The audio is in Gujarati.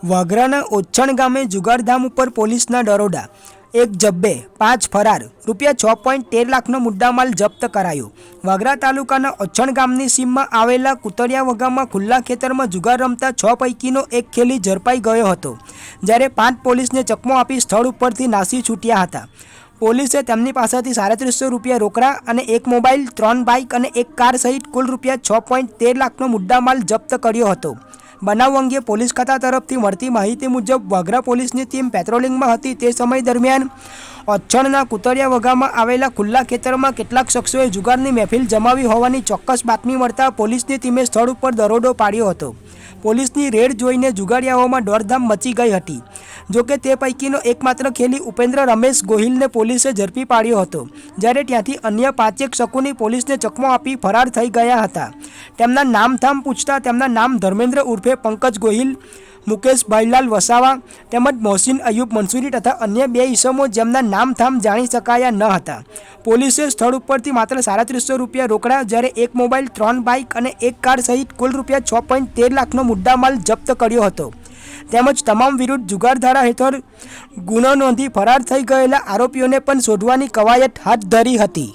વાગરાના ઓછણ ગામે જુગારધામ ઉપર પોલીસના દરોડા, એક જબ્બે 5 ફરાર, ₹6.13 લાખનો મુદ્દામાલ જપ્ત કરાયો। વાગરા તાલુકાના ઓછણ ગામની સીમમાં આવેલા કુતરિયા વગામાં ખુલ્લા ખેતરમાં જુગાર રમતા 6 પૈકીનો એક ખેલી ઝડપાઈ ગયો હતો, જ્યારે 5 પોલીસને ચકમો આપી સ્થળ ઉપરથી નાસી છૂટ્યા હતા। પોલીસે તેમની પાસેથી ₹350 રોકડા અને એક મોબાઈલ, 3 બાઇક અને એક કાર સહિત કુલ ₹6.13 લાખનો મુદ્દામાલ જપ્ત કર્યો હતો। બનાવ અંગે પોલીસ ખાતા તરફથી મળતી માહિતી મુજબ વાગરા પોલીસની ટીમ પેટ્રોલિંગમાં હતી તે સમય દરમિયાન ઓછણના કુતરિયા વગામાં આવેલા ખુલ્લા ખેતરમાં કેટલાક શખ્સોએ જુગારની મહેફિલ જમાવી હોવાની ચોક્કસ બાતમી મળતા પોલીસની ટીમે સ્થળ ઉપર દરોડો પાડ્યો હતો। પોલીસની રેડ જોઈને જુગારિયાઓમાં દોડધામ મચી ગઈ હતી। જોકે તે પૈકીનો એકમાત્ર ખેલી ઉપેન્દ્ર રમેશ ગોહિલને પોલીસે ઝડપી પાડ્યો હતો, જ્યારે ત્યાંથી અન્ય 5 શખ્સોની પોલીસને ચકમો આપી ફરાર થઈ ગયા હતા। તેમના નામધામ પૂછતા તેમના નામ ધર્મેન્દ્ર ઉર્ફે પંકજ ગોહિલ, મુકેશ ભાઈલાલ વસાવા તેમજ મોહસિન અયુબ મંસૂરી તથા અન્ય 2 ઈસમો જેમના નામધામ જાણી શકાયા ન હતા। પોલીસે સ્થળ ઉપરથી માત્ર ₹350 રોકડા, જ્યારે એક મોબાઈલ, 3 બાઇક અને એક કાર સહિત કુલ ₹6.13 લાખનો મુદ્દામાલ જપ્ત કર્યો હતો, તેમજ તમામ વિરુદ્ધ જુગાર ધારા હેઠળ ગુનો નોંધી ફરાર થઈ ગયેલા આરોપીઓને પણ શોધવાની કવાયત હાથ ધરી હતી।